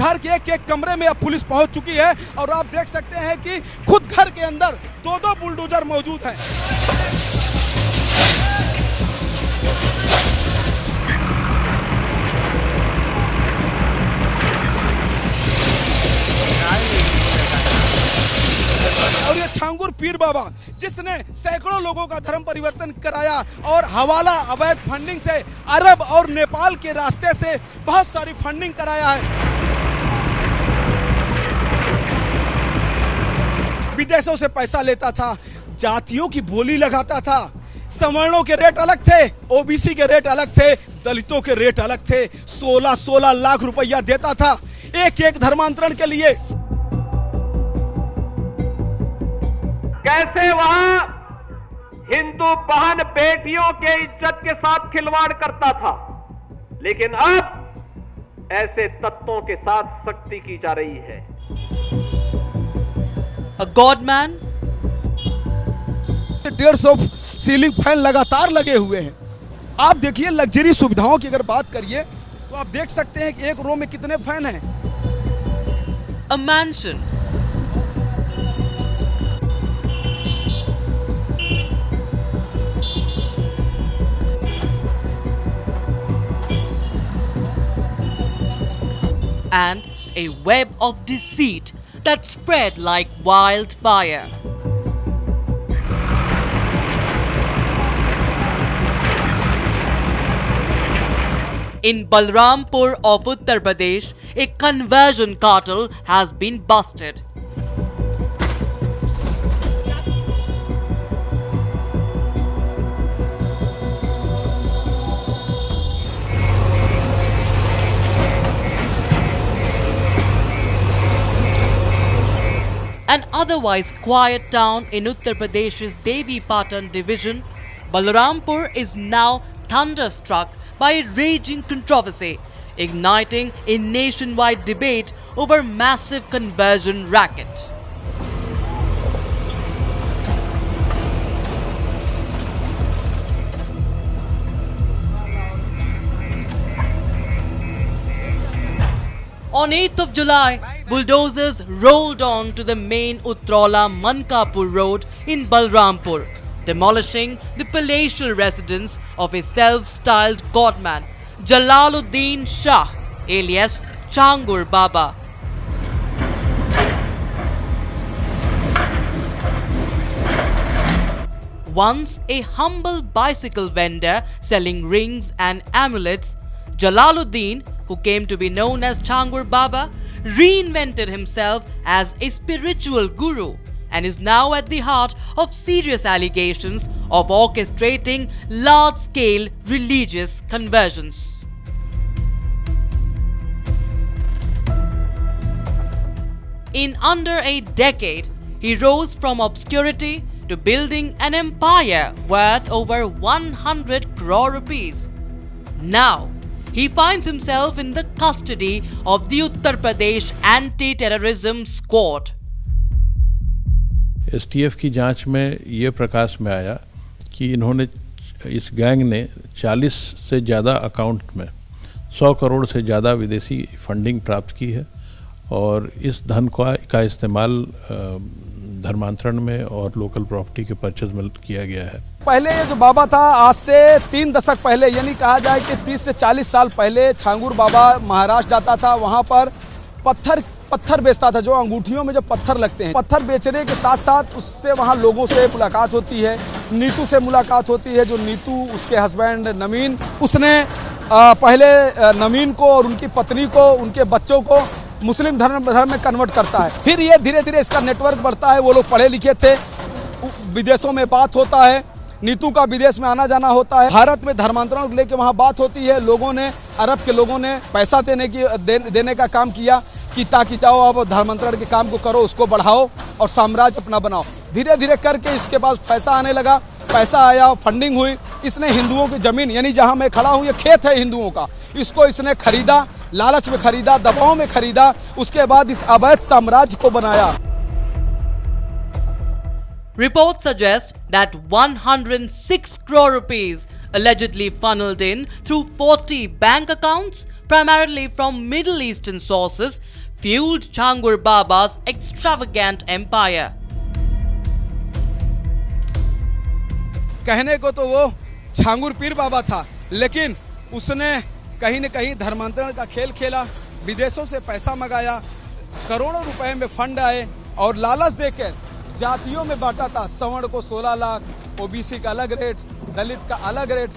घर के एक एक कमरे में अब पुलिस पहुंच चुकी है और आप देख सकते हैं कि खुद घर के अंदर दो बुलडोजर मौजूद हैं। और ये छांगुर पीर बाबा जिसने सैकड़ों लोगों का धर्म परिवर्तन कराया और हवाला अवैध फंडिंग से अरब और नेपाल के रास्ते से बहुत सारी फंडिंग कराया है। विदेशों से पैसा लेता था, जातियों की बोली लगाता था, सवर्णों के रेट अलग थे, ओबीसी के रेट अलग थे, दलितों के रेट अलग थे। 16 लाख रुपया देता था एक एक धर्मांतरण के लिए। कैसे वहां हिंदू बहन बेटियों के इज्जत के साथ खिलवाड़ करता था, लेकिन अब ऐसे तत्वों के साथ सख्ती की जा रही है। A godman? 150 सीलिंग फैन लगातार लगे हुए हैं। आप देखिए लग्जरी सुविधाओं की अगर बात करिए तो आप देख सकते हैं कि एक रो में कितने फैन हैं। A mansion? And a web of deceit that spread like wildfire. In Balrampur of Uttar Pradesh, a conversion cartel has been busted. An otherwise quiet town in Uttar Pradesh's Devi Patan division, Balrampur is now thunderstruck by a raging controversy, igniting a nationwide debate over massive conversion racket. On 8th of July, bulldozers rolled on to the main Utrola Mankapur road in Balrampur, demolishing the palatial residence of a self-styled godman, Jalaluddin Shah, alias Changur Baba. Once a humble bicycle vendor selling rings and amulets, Jalaluddin, who came to be known as Changur Baba, reinvented himself as a spiritual guru and is now at the heart of serious allegations of orchestrating large-scale religious conversions. In under a decade, he rose from obscurity to building an empire worth over 100 crore rupees. Now, he finds himself in the custody of the Uttar Pradesh Anti-Terrorism Squad. STF की जांच में ये प्रकाश में आया कि इन्होंने इस gang ने 40 से ज़्यादा अकाउंट में 100 करोड़ से ज़्यादा विदेशी फंडिंग प्राप्त की है और इस धन का इस्तेमाल धर्मांतरण में और लोकल प्रॉपर्टी के परचेज में किया गया है। पहले ये जो बाबा था आज से 3 दशक पहले यानी कहा जाए कि 30 से 40 साल पहले छांगुर बाबा महाराष्ट्र जाता था, वहाँ पर पत्थर बेचता था, जो अंगूठियों में जो पत्थर लगते हैं। पत्थर बेचने के साथ साथ उससे वहाँ लोगों से मुलाकात होती है, नीतू से मुलाकात होती है। जो नीतू उसके हस्बैंड नमीन, उसने पहले नमीन को और उनकी पत्नी को, उनके बच्चों को मुस्लिम धर्म में कन्वर्ट करता है। फिर ये धीरे धीरे इसका नेटवर्क बढ़ता है। वो लोग पढ़े लिखे थे, विदेशों में बात होता है, नीतू का विदेश में आना जाना होता है, भारत में धर्मांतरण को लेकर वहाँ बात होती है। लोगों ने, अरब के लोगों ने पैसा देने का काम किया कि ताकि जाओ आप धर्मांतरण के काम को करो, उसको बढ़ाओ और साम्राज्य अपना बनाओ। धीरे धीरे करके इसके पास पैसा आने लगा, पैसा आया, फंडिंग हुई। इसने हिंदुओं की जमीन, यानी जहां मैं खड़ा हूं ये खेत है हिंदुओं का, इसको इसने खरीदा, लालच में खरीदा, दबाव में खरीदा, उसके बाद इस अवैध साम्राज्य को बनाया। Reports suggest that 106 crore rupees allegedly funneled in through 40 bank accounts, primarily from Middle Eastern sources, fueled Changur Baba's extravagant empire. कहने को तो वो छांगुर पीर बाबा था, लेकिन उसने कहीं न कहीं धर्मांतरण का खेल खेला, विदेशों से पैसा मंगाया, करोड़ों रुपए में फंड आए और लालच देकर जातियों में बांटा था। सवर्ण को 16 लाख, ओबीसी का अलग रेट, दलित का अलग रेट,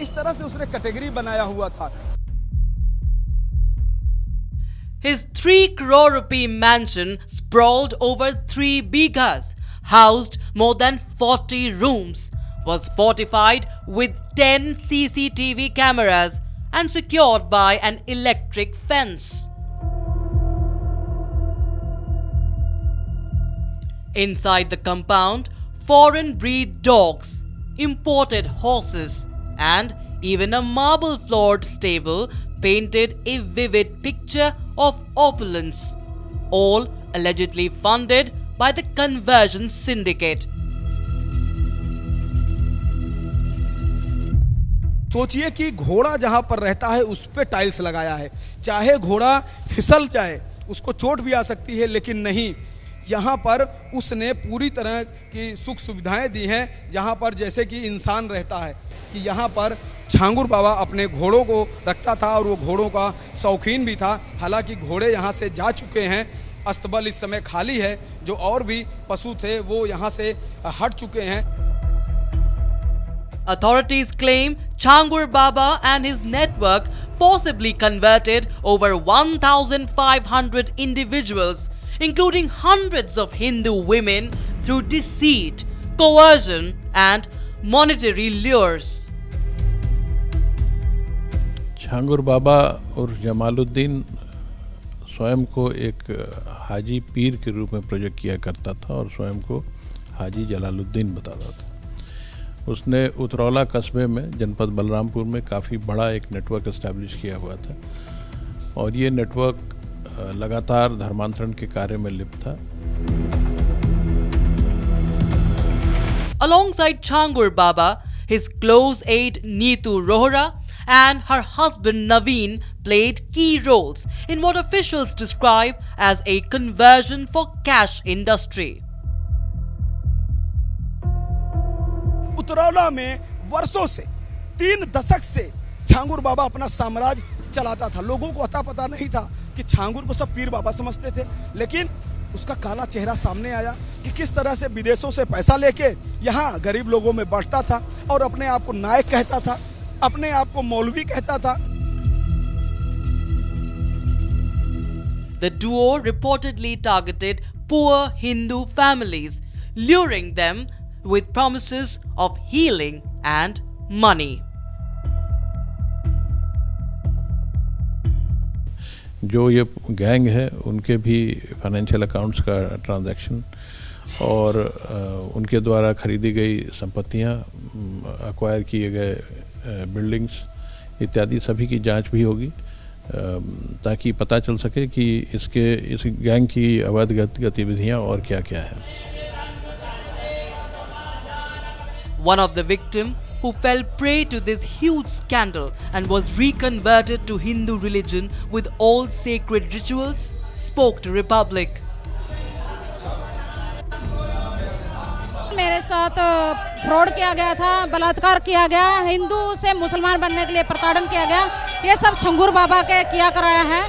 इस तरह से उसने कैटेगरी बनाया हुआ था। His 3 crore rupee mansion sprawled over 3 bighas, housed more than 40 rooms, was fortified with 10 CCTV cameras and secured by an electric fence. Inside the compound, foreign breed dogs, imported horses, and even a marble-floored stable painted a vivid picture of opulence, all allegedly funded by the conversion syndicate. सोचिए कि घोड़ा जहां पर रहता है उस पे tiles लगाया है, चाहे घोड़ा फिसल जाए उसको चोट भी आ सकती है, लेकिन नहीं, यहाँ पर उसने पूरी तरह की सुख सुविधाएं दी हैं, जहाँ पर जैसे कि इंसान रहता है। कि यहाँ पर छांगुर बाबा अपने घोड़ों को रखता था और वो घोड़ों का शौकीन भी था। हालांकि घोड़े यहाँ से जा चुके हैं, अस्तबल इस समय खाली है, जो और भी पशु थे वो यहाँ से हट चुके हैं। Authorities claim Changur Baba and his network forcibly converted over 1,500 individuals, including hundreds of Hindu women, through deceit, coercion, and monetary lures. Changur बाबा और जमालुद्दीन स्वयं को एक हाजी पीर के रूप में प्रोजेक्ट किया करता था और स्वयं को हाजी जलालुद्दीन बताता था। उसने उतरौला कस्बे में जनपद बलरामपुर में काफ़ी बड़ा एक नेटवर्क एस्टैब्लिश किया हुआ था और ये नेटवर्क लगातार धर्मांतरण के कार्य में लिप्त था। Alongside Changur Baba, his close aide Neetu Rohra and her husband Naveen played key roles in what officials describe as a conversion for cash industry. Utraula में वर्षों से 3 दशक से छांगुर बाबा अपना साम्राज्य चलाता था। लोगों को अता पता नहीं था कि छांगुर को सब पीर बाबा समझते थे, लेकिन उसका काला चेहरा सामने आया कि किस तरह से विदेशों से पैसा लेके यहाँ गरीब लोगों में बांटता था और अपने आप को नायक कहता था, अपने आप को मौलवी कहता था। The duo reportedly targeted poor Hindu families, luring them with promises of healing and money. जो ये गैंग है उनके भी फाइनेंशियल अकाउंट्स का ट्रांजैक्शन और उनके द्वारा खरीदी गई संपत्तियां, अक्वायर किए गए बिल्डिंग्स इत्यादि सभी की जांच भी होगी ताकि पता चल सके कि इस गैंग की अवैध गतिविधियां और क्या-क्या हैं। One of the victims who fell prey to this huge scandal and was reconverted to Hindu religion with all sacred rituals spoke to Republic. मेरे साथ फ्रॉड किया गया था, बलात्कार किया गया, हिंदू से मुसलमान बनने के लिए प्रताड़न किया गया, ये सब छंगूर बाबा के किया कराया है।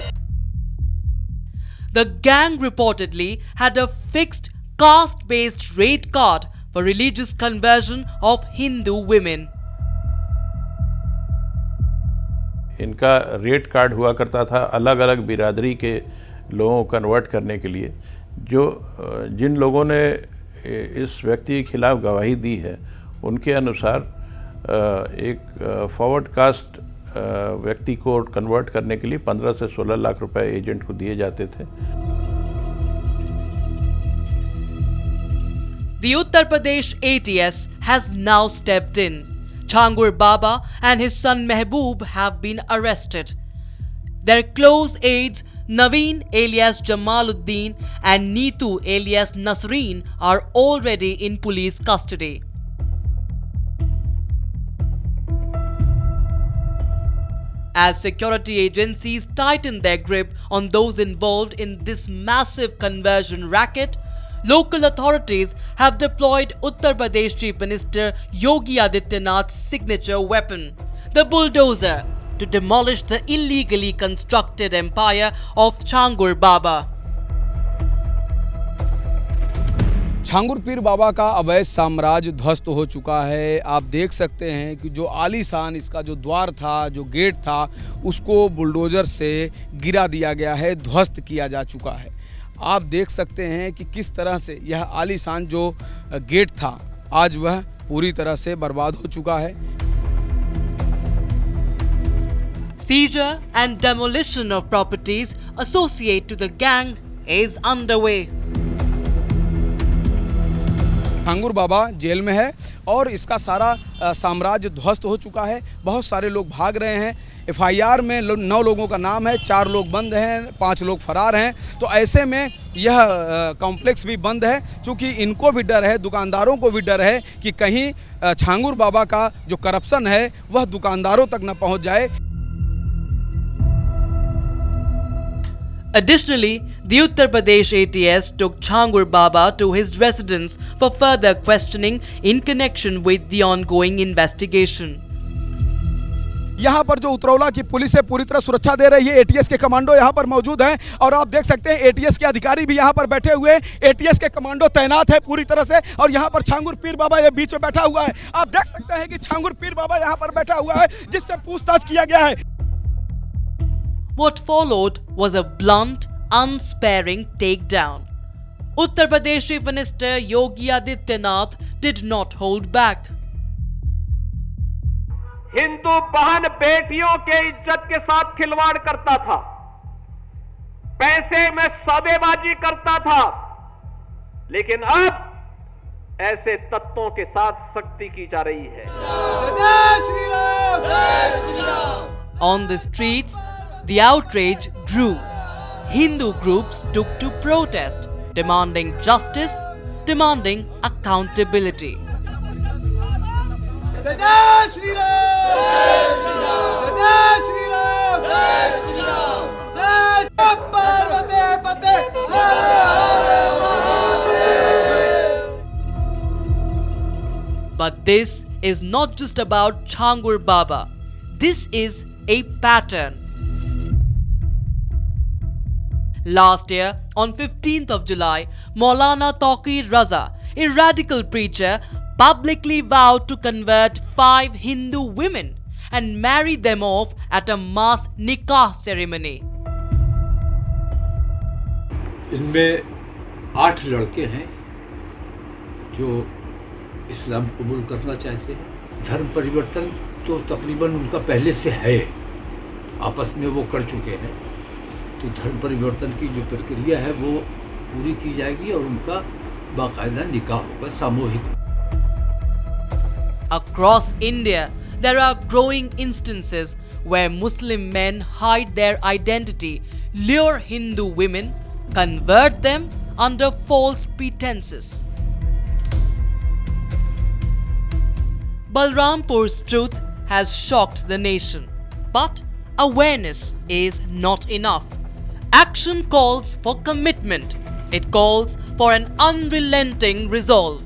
The gang reportedly had a fixed caste-based rate card for religious conversion of Hindu women. इनका रेट कार्ड हुआ करता था अलग अलग बिरादरी के लोगों को कन्वर्ट करने के लिए। जिन लोगों ने इस व्यक्ति के खिलाफ गवाही दी है उनके अनुसार एक फॉरवर्ड कास्ट व्यक्ति को कन्वर्ट करने के लिए 15 से 16 लाख रुपए एजेंट को दिए जाते थे। The Uttar Pradesh ATS has now stepped in. Changur Baba and his son Mehboob have been arrested. Their close aides Naveen alias Jamaluddin and Neetu alias Nasreen are already in police custody. as security agencies tighten their grip on those involved in this massive conversion racket. Local authorities have deployed Uttar Pradesh Chief Minister Yogi Adityanath's signature weapon, the bulldozer, to demolish the illegally constructed empire of Changur Baba. Changur पीर बाबा का अवैध साम्राज्य ध्वस्त हो चुका है। आप देख सकते हैं कि जो आलीशान इसका जो द्वार था, जो गेट था, उसको बुलडोजर से गिरा दिया गया है, ध्वस्त किया जा चुका है। आप देख सकते हैं कि किस तरह से यह आलीशान जो गेट था, आज वह पूरी तरह से बर्बाद हो चुका है। Seizure and demolition of properties associated to the gang is underway. Changur Baba jail में है और इसका सारा साम्राज्य ध्वस्त हो चुका है। बहुत सारे लोग भाग रहे हैं। एफआईआर में 9 लोगों का नाम है, 4 लोग बंद हैं, 5 लोग फरार हैं। तो ऐसे में यह कॉम्प्लेक्स भी बंद है, क्योंकि इनको भी डर है, दुकानदारों को भी डर है कि कहीं छांगुर बाबा का जो करप्शन है वह दुकानदारों तक न पहुंच जाए। Additionally, the Uttar Pradesh ATS took Changur Baba to his residence for further questioning in connection with the ongoing investigation. यहाँ पर जो उतरौला की पुलिस है पूरी तरह सुरक्षा दे रही है। एटीएस के कमांडो यहाँ पर मौजूद हैं और आप देख सकते हैं एटीएस के अधिकारी भी यहाँ पर बैठे हुए हैं। एटीएस के कमांडो तैनात है पूरी तरह से और यहाँ पर छांगुर पीर बाबा ये बीच में बैठा हुआ है। आप देख सकते हैं कि छांगुर पीर बाबा यहाँ पर बैठा हुआ है, जिससे पूछताछ किया गया है। What followed was a blunt, unsparing takedown. Uttar Pradesh Chief Minister Yogi Adityanath did not hold back. Hindu बहन बेटियों के इज्जत के साथ खिलवाड़ करता था, पैसे में सौदेबाजी करता था, लेकिन अब ऐसे तत्वों के साथ सख्ती की जा रही है। On the streets, the outrage grew. Hindu groups took to protest, demanding justice, demanding accountability. But this is not just about Changur Baba. This is a pattern. Last year, on 15th of July, Maulana Taqir Raza, a radical preacher, publicly vowed to convert 5 Hindu women and marry them off at a mass nikah ceremony. इनमें 8 लड़के हैं जो इस्लाम कबूल करना चाहते हैं। धर्म परिवर्तन तो तकरीबन उनका पहले से है, आपस में वो कर चुके हैं। तो धर्म परिवर्तन की जो प्रक्रिया है वो पूरी की जाएगी और उनका बाकायदा निकाह होगा, सामूहिक। Across India, there are growing instances where Muslim men hide their identity, lure Hindu women, convert them under false pretenses. Balrampur's truth has shocked the nation, but awareness is not enough. Action calls for commitment. It calls for an unrelenting resolve.